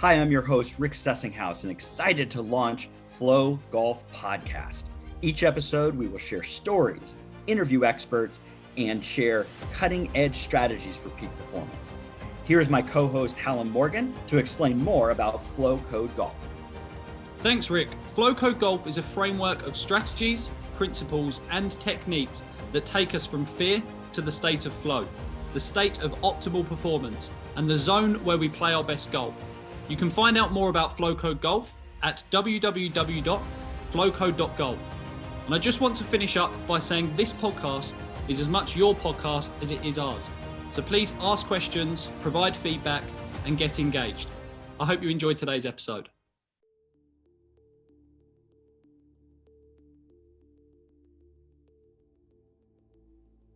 Hi, I'm your host, Rick Sessinghaus, and excited to launch Flow Golf Podcast. Each episode, we will share stories, interview experts, and share cutting-edge strategies for peak performance. Here's my co-host, Hallam Morgan, to explain more about Flow Code Golf. Thanks, Rick. Flow Code Golf is a framework of strategies, principles, and techniques that take us from fear to the state of flow, the state of optimal performance, and the zone where we play our best golf. You can find out more about Flow Code Golf at www.flowcode.golf. And I just want to finish up by saying this podcast is as much your podcast as it is ours. So please ask questions, provide feedback, and get engaged. I hope you enjoyed today's episode.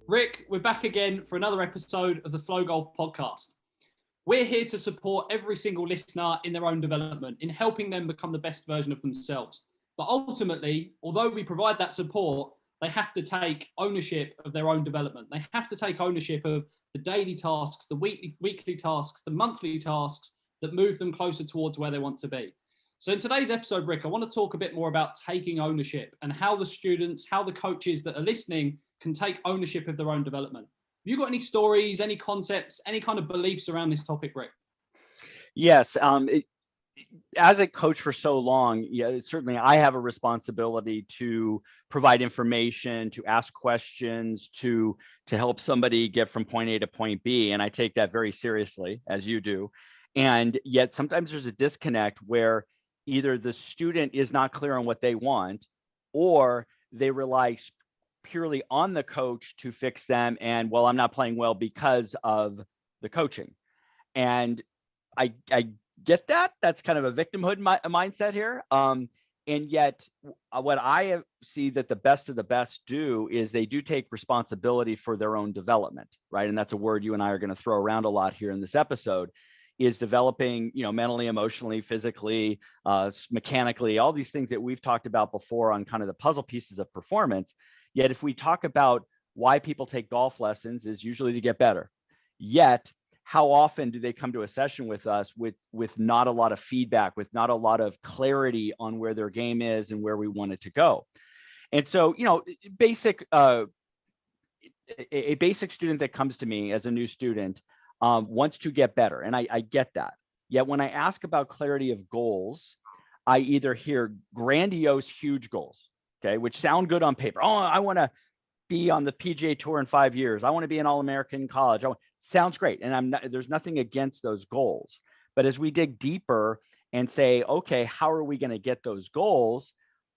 Rick, we're back again for another episode of the Flow Golf Podcast. We're here to support every single listener in their own development, in helping them become the best version of themselves. But ultimately, although we provide that support, they have to take ownership of their own development. They have to take ownership of the daily tasks, the weekly tasks, the monthly tasks that move them closer towards where they want to be. So in today's episode, Rick, I want to talk a bit more about taking ownership and how the students, how the coaches that are listening can take ownership of their own development. Have you got any stories, any concepts, any kind of beliefs around this topic, Rick? Yes. As a coach for so long, certainly I have a responsibility to provide information, to ask questions, to help somebody get from point A to point B. And I take that very seriously, as you do. And yet sometimes there's a disconnect where either the student is not clear on what they want, or they rely purely on the coach to fix them. And well, I'm not playing well because of the coaching. And I get that. That's kind of a victimhood mindset here. And yet what I see that the best of the best do is they do take responsibility for their own development, right? And that's a word you and I are going to throw around a lot here in this episode, is developing, mentally, emotionally, physically, mechanically, all these things that we've talked about before on kind of the puzzle pieces of performance. Yet if we talk about why people take golf lessons is usually to get better. Yet how often do they come to a session with us with not a lot of feedback, with not a lot of clarity on where their game is and where we want it to go? And so, a basic student that comes to me as a new student wants to get better. And I get that. Yet when I ask about clarity of goals, I either hear grandiose, huge goals, okay, which sound good on paper. Oh, I want to be on the PGA Tour in 5 years. I want to be an All-American in college. Sounds great. And there's nothing against those goals. But as we dig deeper and say, okay, how are we going to get those goals?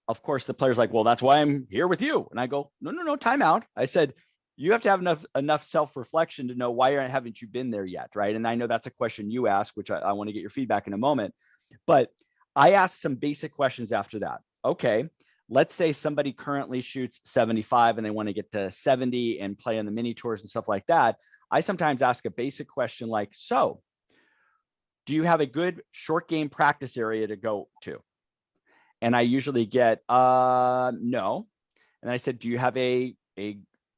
Of course, the player's like, well, that's why I'm here with you. And I go, no, time out. I said, you have to have enough self-reflection to know why haven't you been there yet, right? And I know that's a question you ask, which I want to get your feedback in a moment. But I asked some basic questions after that. Okay, let's say somebody currently shoots 75 and they want to get to 70 and play on the mini tours and stuff like that. I sometimes ask a basic question like, so do you have a good short game practice area to go to? And I usually get, no. And I said, do you have a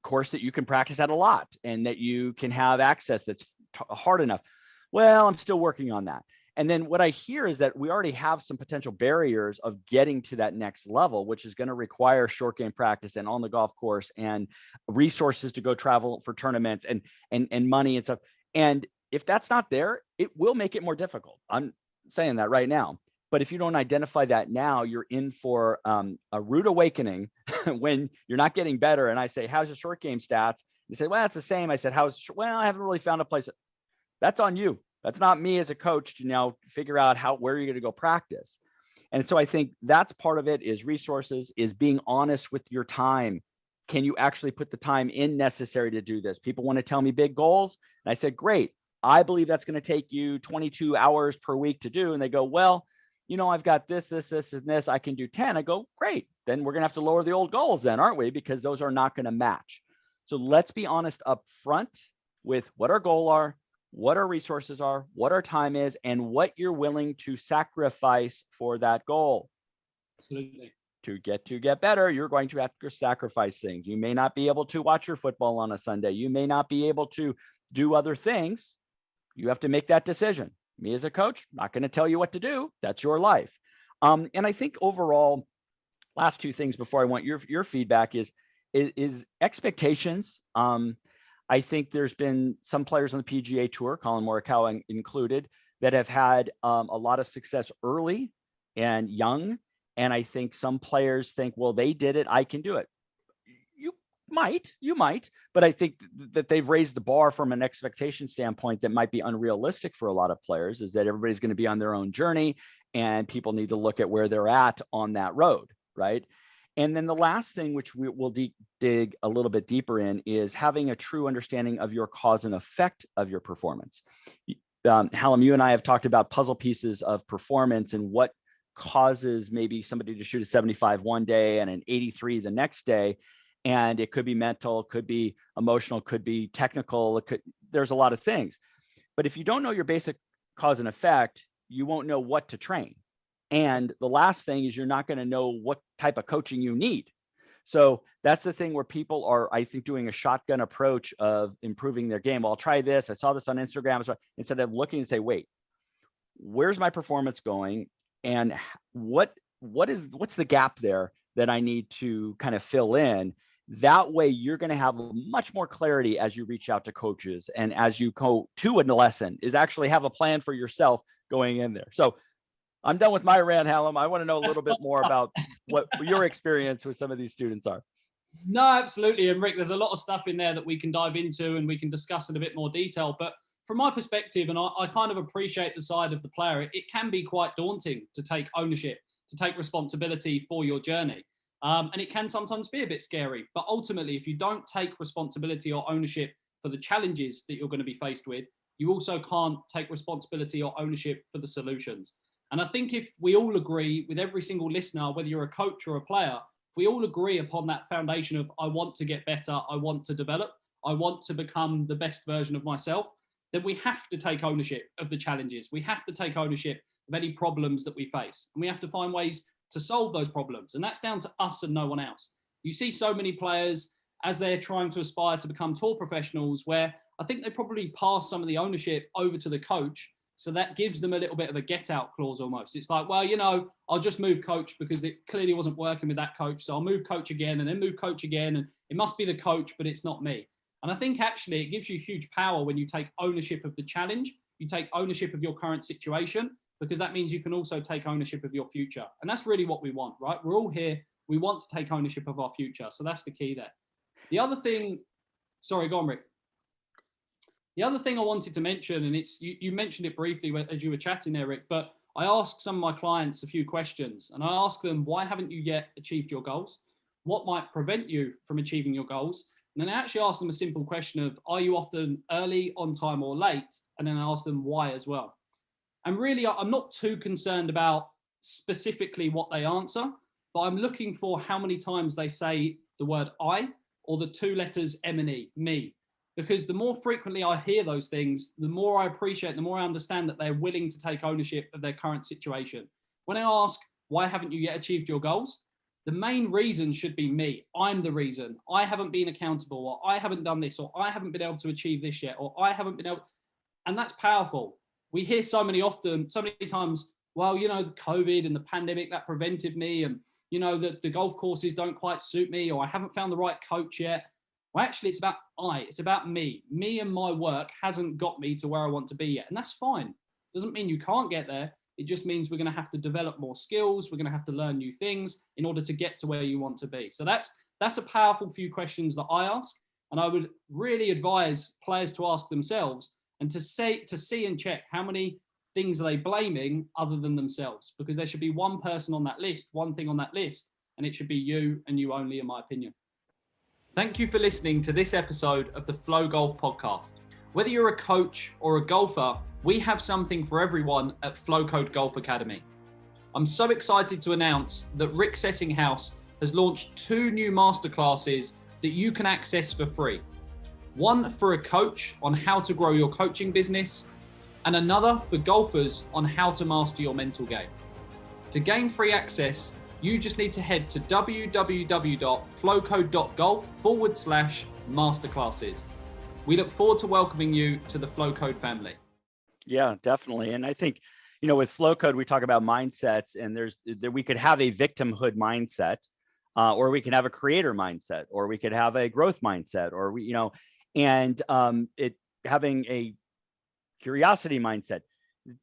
course that you can practice at a lot and that you can have access that's hard enough? Well, I'm still working on that. And then what I hear is that we already have some potential barriers of getting to that next level, which is going to require short game practice and on the golf course and resources to go travel for tournaments and money and stuff. And if that's not there, it will make it more difficult. I'm saying that right now. But if you don't identify that now, you're in for a rude awakening when you're not getting better. And I say, how's your short game stats? You say, well, it's the same. I said, well, I haven't really found a place. That's on you. That's not me as a coach to now figure out where you're going to go practice. And so I think that's part of it, is resources, is being honest with your time. Can you actually put the time in necessary to do this? People want to tell me big goals. And I said, great. I believe that's going to take you 22 hours per week to do. And they go, well, I've got this, and this. I can do 10. I go, great. Then we're going to have to lower the old goals then, aren't we? Because those are not going to match. So let's be honest up front with what our goal are, what our resources are, what our time is, and what you're willing to sacrifice for that goal. Absolutely. To get better, you're going to have to sacrifice things. You may not be able to watch your football on a Sunday. You may not be able to do other things. You have to make that decision. Me as a coach, not going to tell you what to do. That's your life. And I think overall, last two things before I want your feedback is expectations. I think there's been some players on the PGA Tour, Colin Morikawa included, that have had a lot of success early and young. And I think some players think, well, they did it, I can do it. You might, but I think that they've raised the bar from an expectation standpoint that might be unrealistic for a lot of players, is that everybody's going to be on their own journey and people need to look at where they're at on that road, right? And then the last thing, which we will dig a little bit deeper in, is having a true understanding of your cause and effect of your performance. Hallam, you and I have talked about puzzle pieces of performance and what causes maybe somebody to shoot a 75 one day and an 83 the next day. And it could be mental, could be emotional, could be technical. There's a lot of things. But if you don't know your basic cause and effect, you won't know what to train. And the last thing is you're not going to know what type of coaching you need. So that's the thing where people are, I think, doing a shotgun approach of improving their game. Well, I'll try this. I saw this on Instagram. So instead of looking and say, wait, where's my performance going? And what's the gap there that I need to kind of fill in? That way, you're going to have much more clarity as you reach out to coaches and as you go to a lesson, is actually have a plan for yourself going in there. So I'm done with my rant, Hallam. I want to know a little bit more about what your experience with some of these students are. No, absolutely. And Rick, there's a lot of stuff in there that we can dive into and we can discuss in a bit more detail. But from my perspective, and I kind of appreciate the side of the player, it can be quite daunting to take ownership, to take responsibility for your journey. And it can sometimes be a bit scary. But ultimately, if you don't take responsibility or ownership for the challenges that you're going to be faced with, you also can't take responsibility or ownership for the solutions. And I think if we all agree with every single listener, whether you're a coach or a player, if we all agree upon that foundation of I want to get better, I want to develop, I want to become the best version of myself, then we have to take ownership of the challenges. We have to take ownership of any problems that we face. And we have to find ways to solve those problems. And that's down to us and no one else. You see so many players as they're trying to aspire to become tour professionals where I think they probably pass some of the ownership over to the coach. So that gives them a little bit of a get out clause almost. It's like, well, I'll just move coach because it clearly wasn't working with that coach. So I'll move coach again and then move coach again. And it must be the coach, but it's not me. And I think actually it gives you huge power when you take ownership of the challenge, you take ownership of your current situation, because that means you can also take ownership of your future. And that's really what we want, right? We're all here. We want to take ownership of our future. So that's the key there. The other thing, sorry, go on, Rick. The other thing I wanted to mention, and it's you mentioned it briefly as you were chatting there, Rick, but I asked some of my clients a few questions and I asked them, why haven't you yet achieved your goals? What might prevent you from achieving your goals? And then I actually asked them a simple question of, are you often early, on time or late? And then I asked them why as well. And really, I'm not too concerned about specifically what they answer, but I'm looking for how many times they say the word I or the two letters M and E, me. Because the more frequently I hear those things, the more I appreciate, the more I understand that they're willing to take ownership of their current situation. When I ask, why haven't you yet achieved your goals? The main reason should be me. I'm the reason. I haven't been accountable, or I haven't done this, or I haven't been able to achieve this yet, or I haven't been able. And that's powerful. We hear so many times, well, the COVID and the pandemic that prevented me, and the golf courses don't quite suit me, or I haven't found the right coach yet. Well, actually, it's about me. Me and my work hasn't got me to where I want to be yet. And that's fine. Doesn't mean you can't get there. It just means we're going to have to develop more skills. We're going to have to learn new things in order to get to where you want to be. So that's a powerful few questions that I ask. And I would really advise players to ask themselves and to see and check how many things are they blaming other than themselves, because there should be one person on that list, one thing on that list, and it should be you and you only, in my opinion. Thank you for listening to this episode of the Flow Golf Podcast. Whether you're a coach or a golfer, we have something for everyone at Flow Code Golf Academy. I'm so excited to announce that Rick Sessinghaus has launched 2 new masterclasses that you can access for free. One for a coach on how to grow your coaching business, and another for golfers on how to master your mental game. To gain free access, you just need to head to www.flowcode.golf/masterclasses. We look forward to welcoming you to the Flow Code family. Yeah, definitely. And I think, with flow code, we talk about mindsets, and we could have a victimhood mindset, or we can have a creator mindset, or we could have a growth mindset, or having a curiosity mindset.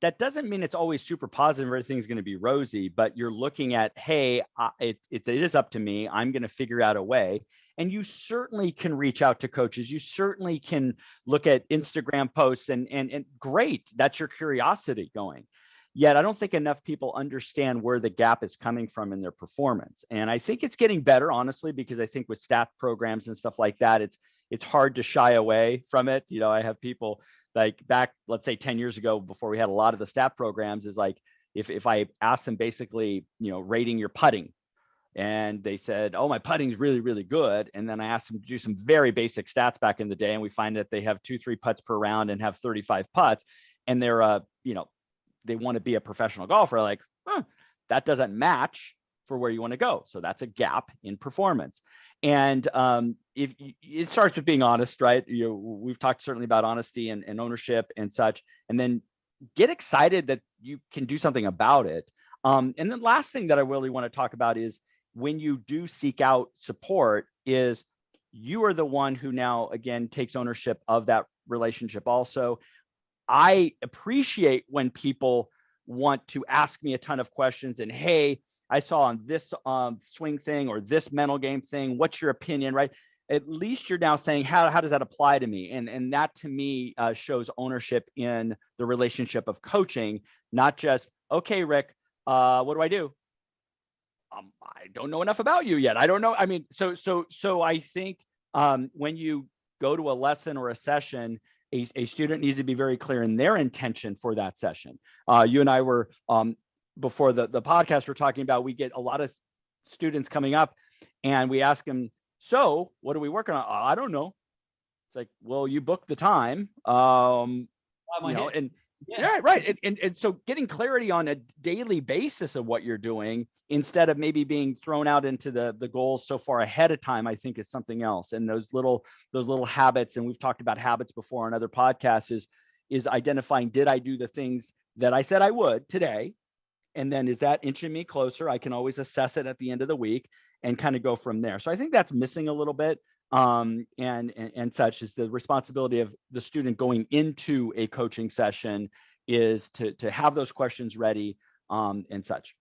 That doesn't mean it's always super positive, everything's going to be rosy, but you're looking at, hey, it is up to me. I'm going to figure out a way. And you certainly can reach out to coaches. You certainly can look at Instagram posts and great, that's your curiosity going. Yet I don't think enough people understand where the gap is coming from in their performance. And I think it's getting better, honestly, because I think with stat programs and stuff like that, it's hard to shy away from it. I have people like back, let's say 10 years ago, before we had a lot of the stat programs, is like, if I asked them basically, rating your putting, and they said, oh, my putting's really, really good. And then I asked them to do some very basic stats back in the day, and we find that they have 2-3 putts per round and have 35 putts. And they're, they want to be a professional golfer. Like, that doesn't match for where you want to go. So that's a gap in performance. And if it starts with being honest, right? We've talked certainly about honesty and ownership and such, and then get excited that you can do something about it. And then last thing that I really want to talk about is, when you do seek out support, is you are the one who now, again, takes ownership of that relationship also. I appreciate when people want to ask me a ton of questions and, hey, I saw on this swing thing or this mental game thing, what's your opinion, right? At least you're now saying, how does that apply to me? And that to me shows ownership in the relationship of coaching, not just, okay, Rick, what do I do? I don't know enough about you yet. I don't know. I mean, so I think when you go to a lesson or a session, a student needs to be very clear in their intention for that session. You and I were, before the podcast, we're talking about, we get a lot of students coming up and we ask them, so what are we working on? I don't know. It's like, well, you booked the time, and yeah, right. And so getting clarity on a daily basis of what you're doing, instead of maybe being thrown out into the goals so far ahead of time, I think is something else. And those little habits, and we've talked about habits before on other podcasts, is identifying, did I do the things that I said I would today? And then, is that inching me closer? I can always assess it at the end of the week and kind of go from there. So I think that's missing a little bit. And such is the responsibility of the student going into a coaching session, is to have those questions ready, and such.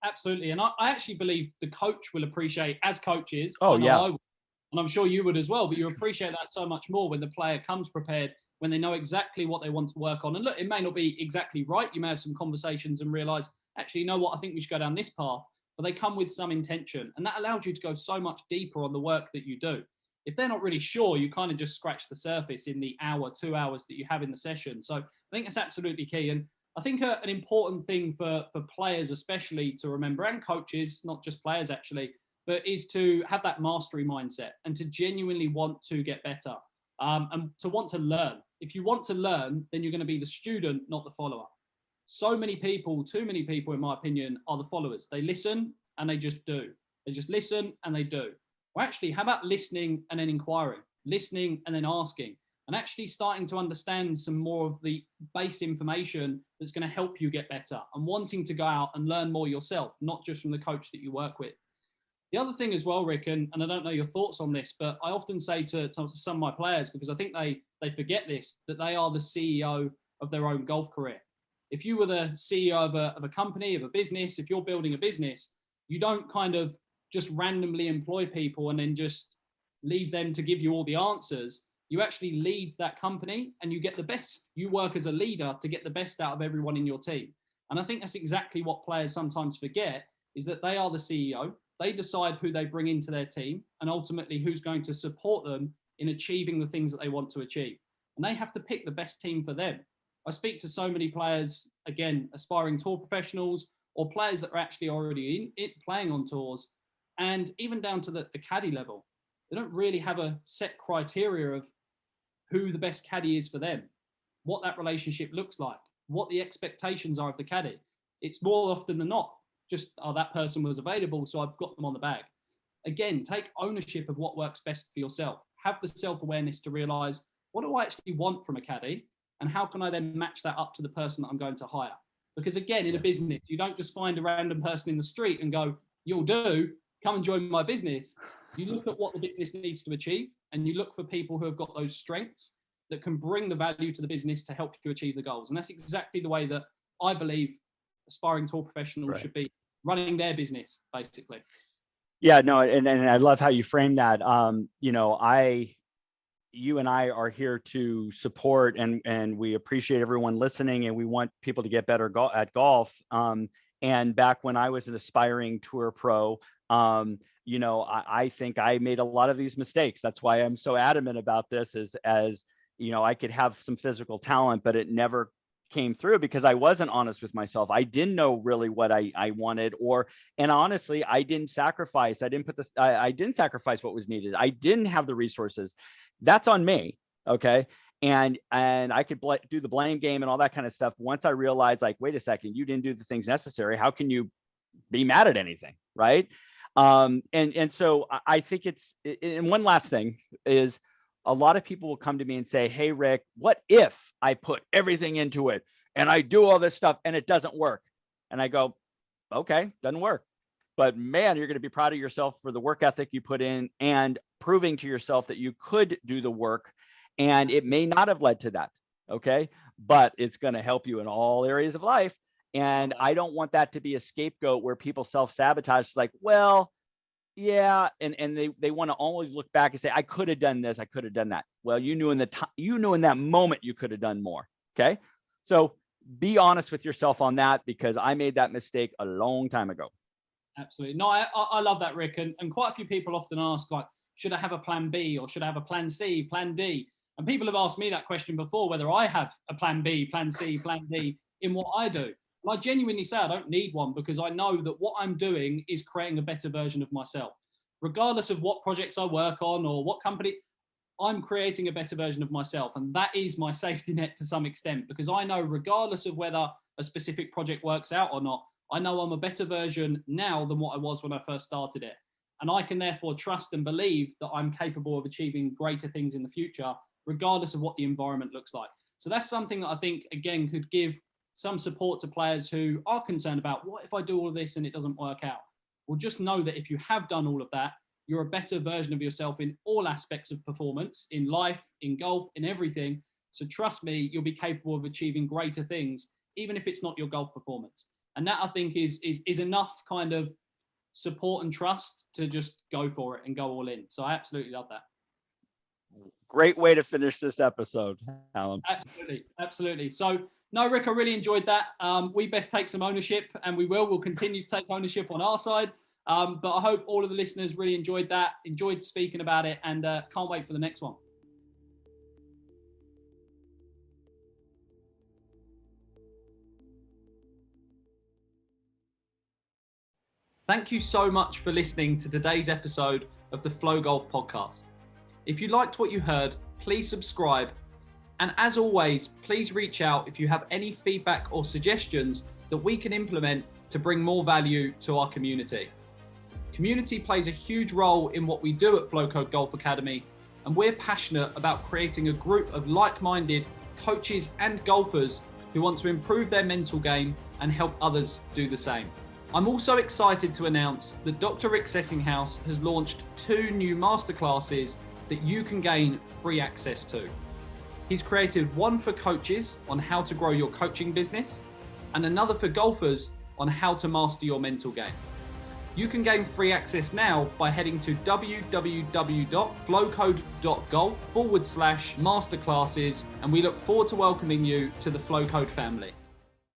Absolutely. And I actually believe the coach will appreciate, as coaches, Oh, yeah. and I'm sure you would as well, but you appreciate that so much more when the player comes prepared, when they know exactly what they want to work on. And look, it may not be exactly right. You may have some conversations and realize, actually, you know what, I think we should go down this path. But they come with some intention, and that allows you to go so much deeper on the work that you do. If they're not really sure, you kind of just scratch the surface in the hour, 2 hours that you have in the session. So I think that's absolutely key. And I think an important thing for players, especially, to remember, and coaches, not just players actually, but is to have that mastery mindset and to genuinely want to get better, and to want to learn. If you want to learn, then you're going to be the student, not the follower. So many people, too many people, in my opinion, are the followers. They listen and they just do. They just listen and they do. Well, actually, how about listening and then inquiring, listening and then asking, and actually starting to understand some more of the base information that's going to help you get better, and wanting to go out and learn more yourself, not just from the coach that you work with. The other thing as well, Rick, and I don't know your thoughts on this, but I often say to some of my players, because I think they forget this, that they are the CEO of their own golf career. If you were the CEO of a company, of a business, if you're building a business, you don't kind of just randomly employ people and then just leave them to give you all the answers. You actually lead that company and you get the best. You work as a leader to get the best out of everyone in your team. And I think that's exactly what players sometimes forget, is that they are the CEO. They decide who they bring into their team and ultimately who's going to support them in achieving the things that they want to achieve. And they have to pick the best team for them. I speak to so many players, again, aspiring tour professionals or players that are actually already playing on tours, and even down to the caddie level. They don't really have a set criteria of who the best caddie is for them, what that relationship looks like, what the expectations are of the caddie. It's more often than not just, oh, that person was available, so I've got them on the bag. Again, take ownership of what works best for yourself. Have the self-awareness to realize, what do I actually want from a caddie? And how can I then match that up to the person that I'm going to hire? Because again, in a business, you don't just find a random person in the street and go, you'll do, come and join my business. You look at what the business needs to achieve, and you look for people who have got those strengths that can bring the value to the business to help you achieve the goals. And that's exactly the way that I believe aspiring tour professionals should be running their business, basically. Yeah, no, and I love how you frame that. You and I are here to support, and we appreciate everyone listening, and we want people to get better at golf. And back when I was an aspiring tour pro, I think I made a lot of these mistakes. That's why I'm so adamant about this, as I could have some physical talent, but it never came through because I wasn't honest with myself. I didn't know really what I wanted, and honestly, I didn't sacrifice. I didn't sacrifice what was needed. I didn't have the resources. That's on me. Okay. And I could do the blame game and all that kind of stuff. Once I realized, like, wait a second, you didn't do the things necessary. How can you be mad at anything? Right. And so I think and one last thing is, a lot of people will come to me and say, hey, Rick, what if I put everything into it and I do all this stuff and it doesn't work? And I go, okay, doesn't work. But man, you're going to be proud of yourself for the work ethic you put in and proving to yourself that you could do the work. And it may not have led to that. Okay. But it's going to help you in all areas of life. And I don't want that to be a scapegoat where people self-sabotage. It's like, well, yeah, and they want to always look back and say, I could have done this, I could have done that. Well, you knew in that moment you could have done more. Okay, so be honest with yourself on that, because I made that mistake a long time ago. Absolutely. No, I love that, Rick. And quite a few people often ask, like, should I have a plan B, or should I have a plan C, plan D? And people have asked me that question before, whether I have a plan B, plan C, plan D in what I do. And I genuinely say I don't need one, because I know that what I'm doing is creating a better version of myself. Regardless of what projects I work on or what company, I'm creating a better version of myself. And that is my safety net to some extent, because I know regardless of whether a specific project works out or not, I know I'm a better version now than what I was when I first started it. And I can therefore trust and believe that I'm capable of achieving greater things in the future, regardless of what the environment looks like. So that's something that I think, again, could give some support to players who are concerned about, what if I do all of this and it doesn't work out? Well, just know that if you have done all of that, you're a better version of yourself in all aspects of performance, in life, in golf, in everything. So trust me, you'll be capable of achieving greater things, even if it's not your golf performance. And that, I think, is enough kind of support and trust to just go for it and go all in. So I absolutely love that. Great way to finish this episode, Hallam. Absolutely. So, no, Rick, I really enjoyed that. We best take some ownership, and we'll continue to take ownership on our side. But I hope all of the listeners really enjoyed that, enjoyed speaking about it, and can't wait for the next one. Thank you so much for listening to today's episode of the Flow Golf Podcast. If you liked what you heard, please subscribe. And as always, please reach out if you have any feedback or suggestions that we can implement to bring more value to our community. Community plays a huge role in what we do at Flow Code Golf Academy, and we're passionate about creating a group of like-minded coaches and golfers who want to improve their mental game and help others do the same. I'm also excited to announce that Dr. Rick Sessinghaus has launched 2 new masterclasses that you can gain free access to. He's created one for coaches on how to grow your coaching business, and another for golfers on how to master your mental game. You can gain free access now by heading to www.flowcode.golf/masterclasses, and we look forward to welcoming you to the Flow Code family.